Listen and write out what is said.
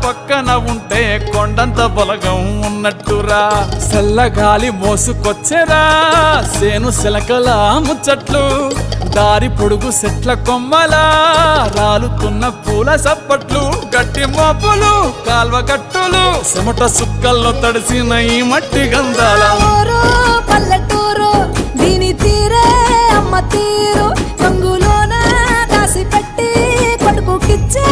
పక్కన ఉంటే కొండంత బలగం ఉన్నట్టురా చల్లగాలి మోసుకొచ్చెరా సేను సిలకల ముచ్చట్లు దారి పొడుగు చెట్ల కొమ్మలా రాలుతున్న పూల సప్పట్లు గట్టి మోపులు కాల్వ గట్టులు చెమట సుక్కల్లో తడిసిన ఈ మట్టి గంధాల పల్లెటూరు దీని తీరే అమ్మ తీరు రంగులోన దాసి పెట్టి కొడుకుకిచ్చే